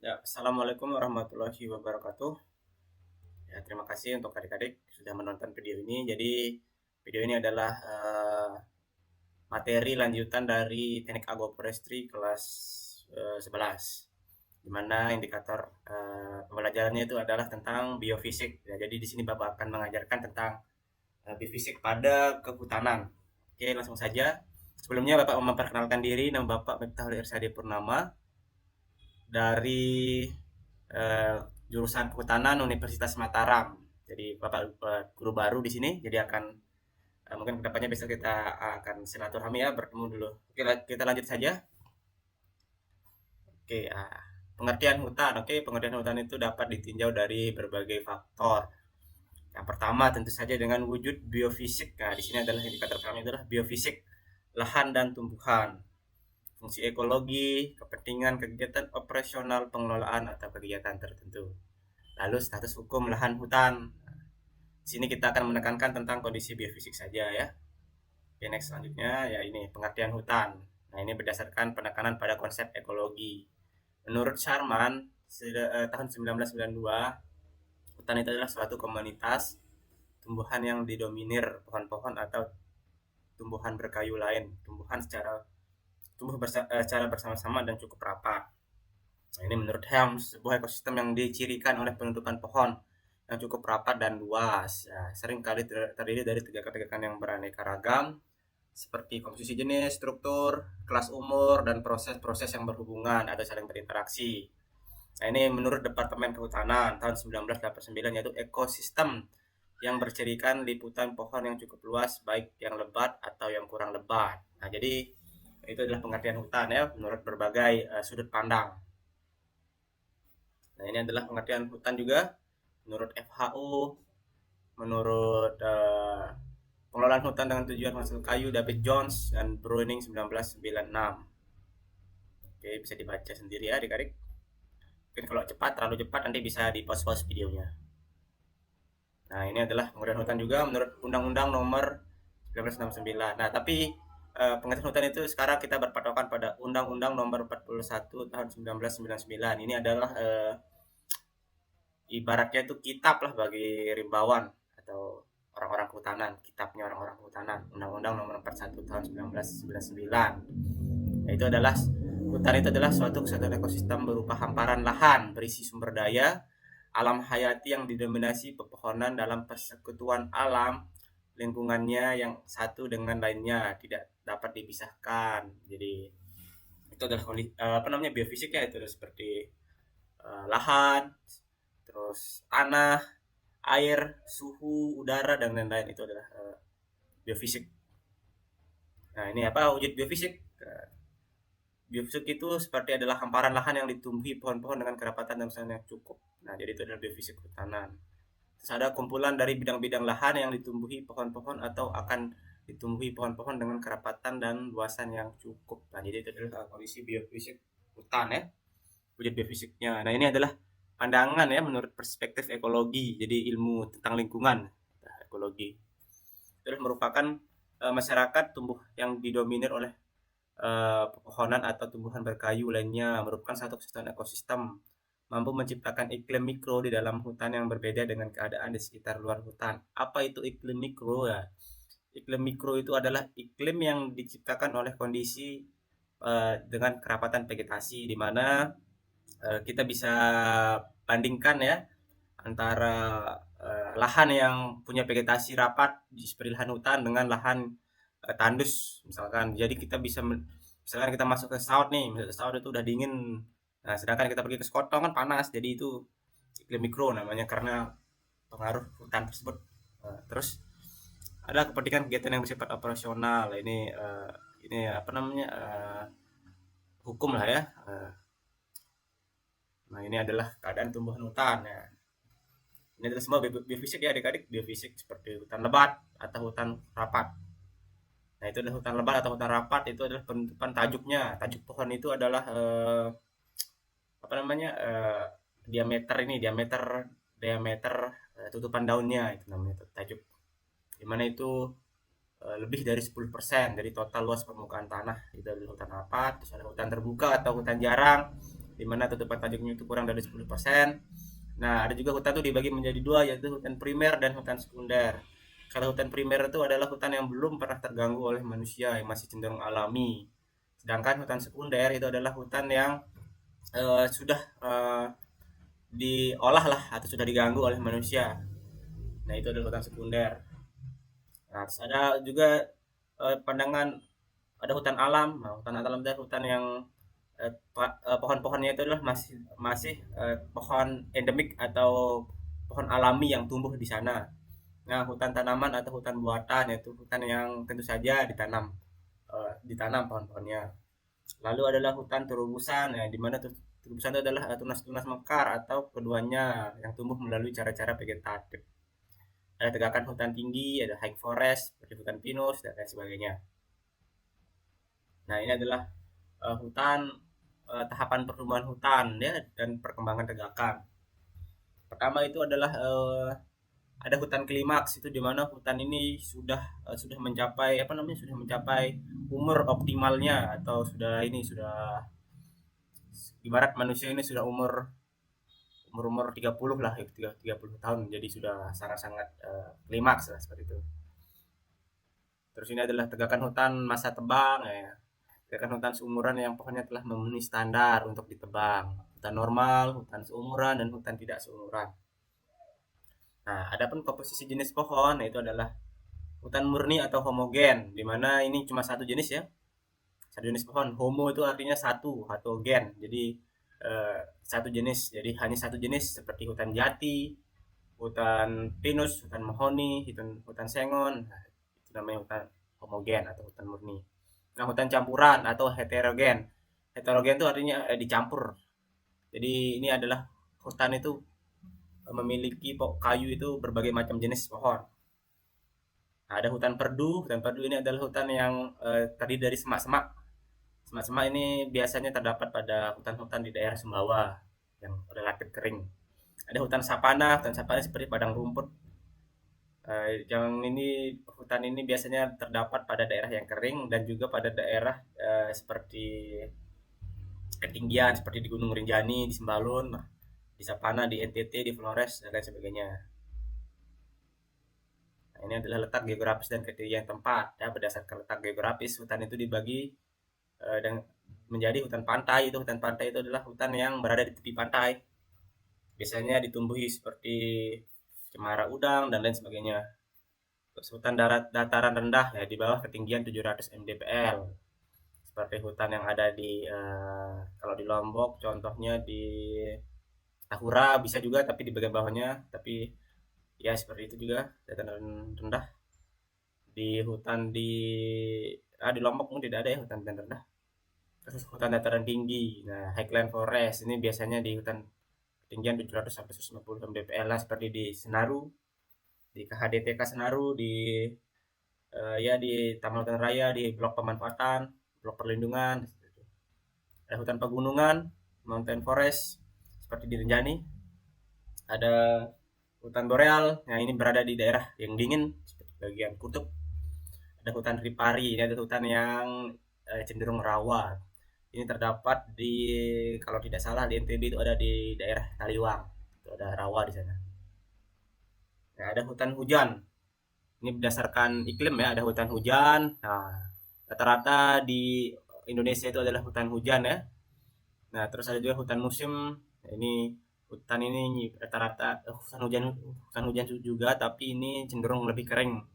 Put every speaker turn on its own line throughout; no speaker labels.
Ya, Assalamualaikum warahmatullahi wabarakatuh. Ya, terima kasih untuk adik-adik sudah menonton video ini. Jadi, video ini adalah materi lanjutan dari Teknik Agroforestry kelas 11, di mana indikator pembelajarannya itu adalah tentang biofisik. Ya, jadi di sini Bapak akan mengajarkan tentang biofisik pada kehutanan. Oke, langsung saja. Sebelumnya Bapak memperkenalkan diri, nama Bapak Miftahul Irsadi Purnama dari eh, jurusan Kehutanan Universitas Mataram. Jadi Bapak guru baru di sini, jadi akan mungkin kedepannya besok kita akan silaturahmi ya, bertemu dulu. Oke, kita lanjut saja. Oke, pengertian hutan. Oke, pengertian hutan itu dapat ditinjau dari berbagai faktor. Yang pertama tentu saja dengan wujud biofisik. Nah, di sini adalah indikator kami adalah biofisik lahan dan tumbuhan, fungsi ekologi, kepentingan kegiatan operasional pengelolaan atau kegiatan tertentu. Lalu status hukum lahan hutan. Di sini kita akan menekankan tentang kondisi biofisik saja ya. Oke, next selanjutnya ya ini pengertian hutan. Nah, ini berdasarkan penekanan pada konsep ekologi. Menurut Sharman, tahun 1992, hutan itu adalah suatu komunitas tumbuhan yang didominir pohon-pohon atau tumbuhan berkayu lain. Secara bersama-sama dan cukup rapat. Nah, ini menurut Helms, sebuah ekosistem yang dicirikan oleh penutupan pohon yang cukup rapat dan luas. Ya, sering kali terdiri dari tegakan-tegakan yang beraneka ragam, seperti komposisi jenis, struktur, kelas umur, dan proses-proses yang berhubungan atau saling berinteraksi. Nah, ini menurut Departemen Kehutanan tahun 1989, yaitu ekosistem yang bercirikan liputan pohon yang cukup luas, baik yang lebat atau yang kurang lebat. Nah, jadi itu adalah pengertian hutan ya, menurut berbagai sudut pandang. Nah, ini adalah pengertian hutan juga menurut FHU, menurut pengelolaan hutan dengan tujuan hasil kayu David Jones dan Bruning 1996. Oke, bisa dibaca sendiri ya adik-adik. Mungkin kalau cepat, terlalu cepat nanti bisa di pause-pause videonya. Nah, ini adalah pengertian hutan juga menurut Undang-Undang Nomor 1969. Nah, tapi pengertian hutan itu sekarang kita berpatokan pada Undang-Undang Nomor 41 tahun 1999. Ini adalah ibaratnya itu kitab lah bagi rimbawan atau orang-orang kehutanan, kitabnya orang-orang kehutanan, Undang-Undang Nomor 41 tahun 1999. Nah, itu adalah hutan itu adalah suatu kesatuan ekosistem berupa hamparan lahan berisi sumber daya alam hayati yang didominasi pepohonan dalam persekutuan alam lingkungannya yang satu dengan lainnya tidak dapat dipisahkan. Jadi itu adalah apa namanya biofisik ya, itu seperti lahan, terus tanah, air, suhu udara dan lain-lain, itu adalah biofisik. Nah, ini apa wujud biofisik? Biofisik itu seperti adalah hamparan lahan yang ditumbuhi pohon-pohon dengan kerapatan dan usaha yang cukup. Nah, jadi itu adalah biofisik hutanan. Terus ada kumpulan dari bidang-bidang lahan yang ditumbuhi pohon-pohon atau akan ditumbuhi pohon-pohon dengan kerapatan dan luasan yang cukup. Nah, jadi itu adalah kondisi biofisik hutan ya, wujud biofisiknya. Nah, ini adalah pandangan ya menurut perspektif ekologi, jadi ilmu tentang lingkungan. Nah, ekologi itu merupakan masyarakat tumbuh yang didominir oleh pepohonan atau tumbuhan berkayu lainnya, merupakan satu kesatuan ekosistem, mampu menciptakan iklim mikro di dalam hutan yang berbeda dengan keadaan di sekitar luar hutan. Apa itu iklim mikro ya? Iklim mikro itu adalah iklim yang diciptakan oleh kondisi dengan kerapatan vegetasi, di mana kita bisa bandingkan ya antara lahan yang punya vegetasi rapat seperti lahan hutan dengan lahan tandus misalkan. Jadi kita bisa misalkan kita masuk ke saut nih, misalnya saut itu udah dingin. Nah, sedangkan kita pergi ke sekotong kan panas. Jadi itu iklim mikro namanya karena pengaruh hutan tersebut. Terus ada kepentingan kegiatan yang bersifat operasional. Ini apa namanya hukum lah ya. Nah, ini adalah keadaan tumbuhan hutan ya. Ini adalah semua biofisik ya adik-adik, biofisik seperti hutan lebat atau hutan rapat. Nah, itu adalah hutan lebat atau hutan rapat, itu adalah penutupan tajuknya. Tajuk pohon itu adalah apa namanya diameter ini, diameter diameter tutupan daunnya itu namanya tajuk. Dimana itu lebih dari 10% dari total luas permukaan tanah. Itu adalah hutan rapat. Terus ada hutan terbuka atau hutan jarang. di mana tutupan tajuknya itu kurang dari 10%. Nah, ada juga hutan itu dibagi menjadi dua, yaitu hutan primer dan hutan sekunder. Kalau hutan primer itu adalah hutan yang belum pernah terganggu oleh manusia, yang masih cenderung alami. Sedangkan hutan sekunder itu adalah hutan yang sudah diolah lah atau sudah diganggu oleh manusia. Nah, itu adalah hutan sekunder. Nah, terus ada juga pandangan ada hutan alam. Nah, hutan alam itu hutan yang pohon-pohonnya itu adalah masih masih pohon endemik atau pohon alami yang tumbuh di sana. Nah, hutan tanaman atau hutan buatan yaitu hutan yang tentu saja ditanam pohon-pohonnya. Lalu adalah hutan terubusan, ya, di mana terubusan itu adalah tunas-tunas mekar atau keduanya yang tumbuh melalui cara-cara vegetatif. Ada tegakan hutan tinggi, ada high forest seperti hutan pinus dan lain sebagainya. Nah, ini adalah hutan tahapan pertumbuhan hutan ya dan perkembangan tegakan. Pertama itu adalah ada hutan klimaks, itu di mana hutan ini sudah mencapai apa namanya, sudah mencapai umur optimalnya, atau sudah ibarat manusia ini sudah umur 30 lah, 30 tahun, jadi sudah sangat-sangat klimaks lah seperti itu. Terus ini adalah tegakan hutan masa tebang ya. Tegakan hutan seumuran yang pohonnya telah memenuhi standar untuk ditebang. Hutan normal, hutan seumuran, dan hutan tidak seumuran. Nah, adapun komposisi jenis pohon itu adalah hutan murni atau homogen, di mana ini cuma satu jenis ya. Satu jenis pohon. Homo itu artinya satu atau gen. Jadi satu jenis. Jadi hanya satu jenis seperti hutan jati, hutan pinus, hutan mahoni, hutan sengon. Nah, itu namanya hutan homogen atau hutan murni. Nah, hutan campuran atau heterogen. Heterogen itu artinya dicampur. Jadi ini adalah hutan itu memiliki kayu itu berbagai macam jenis pohon. Nah, ada hutan perdu. Hutan perdu ini adalah hutan yang terdiri dari semak-semak. Semak-semak ini biasanya terdapat pada hutan-hutan di daerah Sumbawa yang relatif kering. Ada hutan sapana. Hutan sapana seperti padang rumput. Yang ini hutan ini biasanya terdapat pada daerah yang kering dan juga pada daerah seperti ketinggian seperti di Gunung Rinjani, di Sembalun, di Sapana, di NTT, di Flores dan lain sebagainya. Nah, ini adalah letak geografis dan kriteria tempat. Ya, berdasarkan letak geografis, hutan itu dibagi dan menjadi hutan pantai. Itu hutan pantai itu adalah hutan yang berada di tepi pantai. Biasanya ditumbuhi seperti cemara udang dan lain sebagainya. Terus hutan dataran rendah ya di bawah ketinggian 700 mdpl. Seperti hutan yang ada di kalau di Lombok contohnya di Tahura bisa juga, tapi di bagian bawahnya, tapi ya seperti itu juga dataran rendah. Di hutan di Lombok mungkin tidak ada ya hutan dataran rendah. Terus hutan dataran tinggi, nah highland forest ini biasanya di hutan ketinggian 700 sampai 150 mdpl lah, seperti di Senaru, di KHDTK Senaru, di ya di Taman Hutan Raya, di blok pemanfaatan, blok perlindungan. Ada hutan pegunungan, mountain forest seperti di Rinjani. Ada hutan boreal, nah ini berada di daerah yang dingin seperti bagian kutub. Ada hutan ripari, ini ada hutan yang cenderung rawa. Ini terdapat di, kalau tidak salah di NTB itu ada di daerah Taliwang, itu ada rawa di sana. Nah, ada hutan hujan. Ini berdasarkan iklim ya, ada hutan hujan. Nah, rata-rata di Indonesia itu adalah hutan hujan ya. Nah, terus ada juga hutan musim. Nah, ini hutan ini rata-rata hutan hujan juga, tapi ini cenderung lebih kering.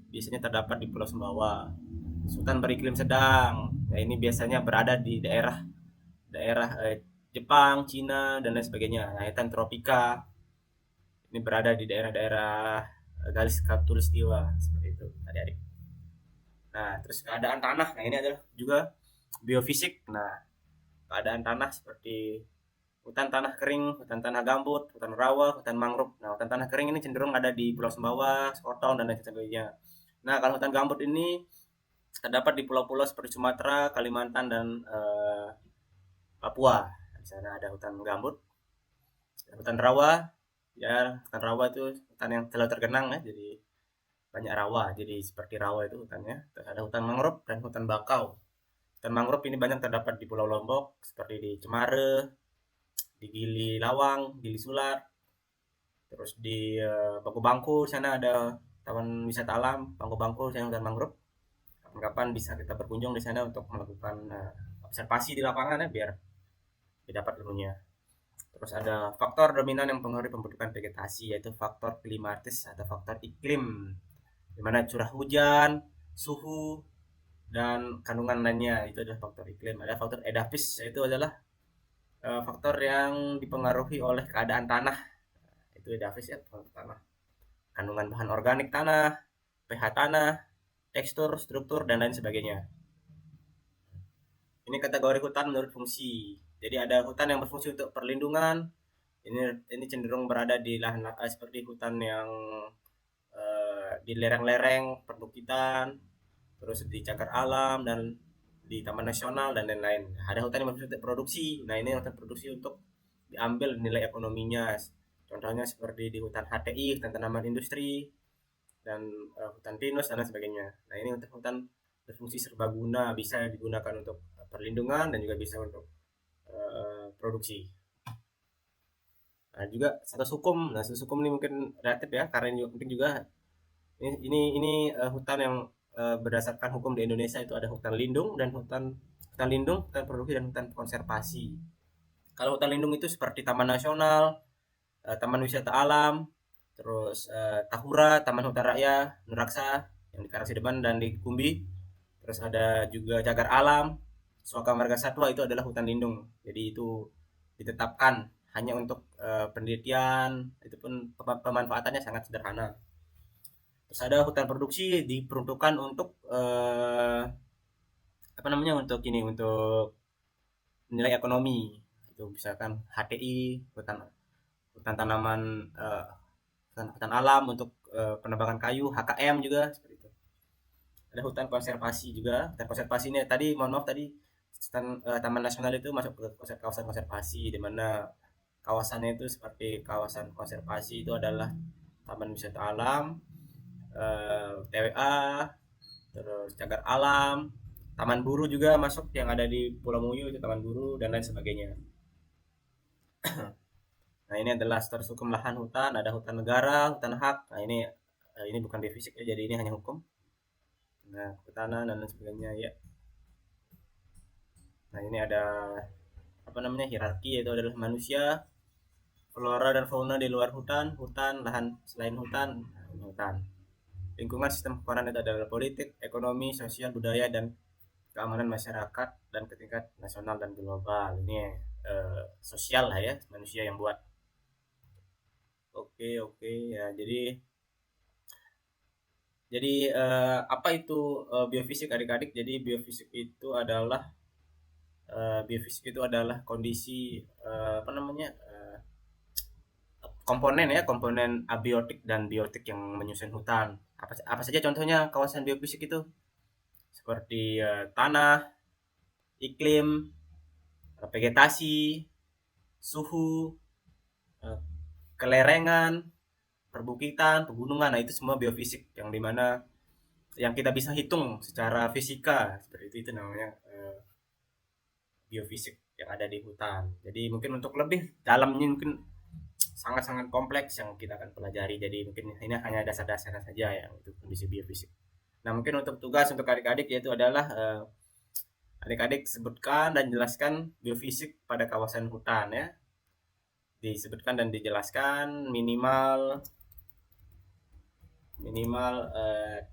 Biasanya terdapat di Pulau Sumbawa. Hutan beriklim sedang. Nah, ini biasanya berada di daerah Jepang, Cina dan lain sebagainya. Nah, hutan tropika ini berada di daerah-daerah garis khatulistiwa seperti itu, adik-adik. Nah, terus keadaan tanah. Nah, ini adalah juga biofisik. Nah, keadaan tanah seperti hutan tanah kering, hutan tanah gambut, hutan rawa, hutan mangrove. Nah, hutan tanah kering ini cenderung ada di Pulau Sumbawa, Sekotong dan lain sebagainya. Nah, kalau hutan gambut ini terdapat di pulau-pulau seperti Sumatera, Kalimantan dan Papua. Di sana ada hutan gambut. Hutan rawa, ya hutan rawa itu hutan yang telah tergenang ya, jadi banyak rawa, jadi seperti rawa itu hutannya. Terus ada hutan mangrove dan hutan bakau. Hutan mangrove ini banyak terdapat di Pulau Lombok seperti di Cemara, di Gili Lawang, Gili Sular, terus di Bangku-Bangku di sana ada taman wisata alam Bangku-Bangku, di sana hutan mangrove. Kapan-kapan bisa kita berkunjung di sana untuk melakukan observasi di lapangan ya, biar dapat ilmunya. Terus ada faktor dominan yang mempengaruhi pembentukan vegetasi, yaitu faktor klimatis atau faktor iklim, di mana curah hujan, suhu, dan kandungan lainnya itu adalah faktor iklim. Ada faktor edafis, yaitu adalah faktor yang dipengaruhi oleh keadaan tanah. Itu edafis ya, faktor tanah. Kandungan bahan organik tanah, pH tanah, tekstur, struktur, dan lain sebagainya. Ini kategori hutan menurut fungsi. Jadi ada hutan yang berfungsi untuk perlindungan. Ini cenderung berada di lahan seperti hutan yang di lereng-lereng perbukitan, terus di cagar alam dan di taman nasional dan lain-lain. Ada hutan yang berfungsi untuk produksi. Nah, ini hutan produksi untuk diambil nilai ekonominya. Contohnya seperti di hutan HTI, hutan tanaman industri, dan hutan pinus dan lain sebagainya. Nah, ini hutan berfungsi serbaguna, bisa digunakan untuk perlindungan dan juga bisa untuk produksi. Nah, juga status hukum. Nah, status hukum ini mungkin relatif ya, karena ini mungkin juga ini hutan yang berdasarkan hukum di Indonesia itu ada hutan lindung dan hutan lindung, hutan produksi dan hutan konservasi. Kalau hutan lindung itu seperti taman nasional, taman wisata alam, terus Tahura, Taman Hutan Raya, Nuraksa yang di Karangsedeban dan di Kumbi. Terus ada juga cagar alam, Suaka Marga Satwa itu adalah hutan lindung. Jadi itu ditetapkan hanya untuk penelitian, itu pun pemanfaatannya sangat sederhana. Terus ada hutan produksi diperuntukkan untuk apa namanya, untuk ini, untuk nilai ekonomi. Itu misalkan HTI, hutan hutan tanaman hutan alam untuk penebangan kayu, HKM juga seperti itu. Ada hutan konservasi juga. Hutan konservasi ini tadi, mohon maaf tadi, taman nasional itu masuk ke kawasan konservasi, di mana kawasannya itu seperti kawasan konservasi itu adalah taman wisata alam, TWA, terus cagar alam, taman buru juga masuk yang ada di Pulau Muyu, itu taman buru dan lain sebagainya. Nah, ini adalah status hukum lahan hutan, ada hutan negara, hutan hak. Nah, ini bukan di fisik ya, jadi ini hanya hukum. Nah, kehutanan dan lain sebagainya ya. Nah, ini ada apa namanya, hierarki, yaitu adalah manusia, flora dan fauna di luar hutan, hutan, lahan selain hutan, hutan. Lingkungan, sistem keamanan itu adalah politik, ekonomi, sosial, budaya, dan keamanan masyarakat dan ke tingkat nasional dan global. Ini sosial lah ya, manusia yang buat. Oke, oke ya. Jadi apa itu biofisik adik-adik? Jadi biofisik itu adalah kondisi apa namanya, komponen ya, komponen abiotik dan biotik yang menyusun hutan. Apa saja contohnya kawasan biofisik itu? Seperti tanah, iklim, vegetasi, suhu, eh, kelerengan, perbukitan, pegunungan. Nah, itu semua biofisik yang dimana yang kita bisa hitung secara fisika, seperti itu namanya biofisik yang ada di hutan. Jadi mungkin untuk lebih dalamnya mungkin sangat-sangat kompleks yang kita akan pelajari. Jadi mungkin ini hanya dasar-dasarnya saja yang itu kondisi biofisik. Nah, mungkin untuk tugas untuk adik-adik yaitu adalah adik-adik sebutkan dan jelaskan biofisik pada kawasan hutan ya. Disebutkan dan dijelaskan minimal minimal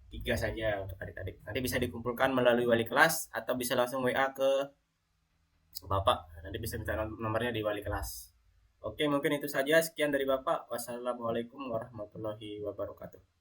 3 saja untuk adik-adik. Nanti bisa dikumpulkan melalui wali kelas atau bisa langsung WA ke Bapak. Nanti bisa minta nomornya di wali kelas. Oke, mungkin itu saja. Sekian dari Bapak. Wassalamualaikum warahmatullahi wabarakatuh.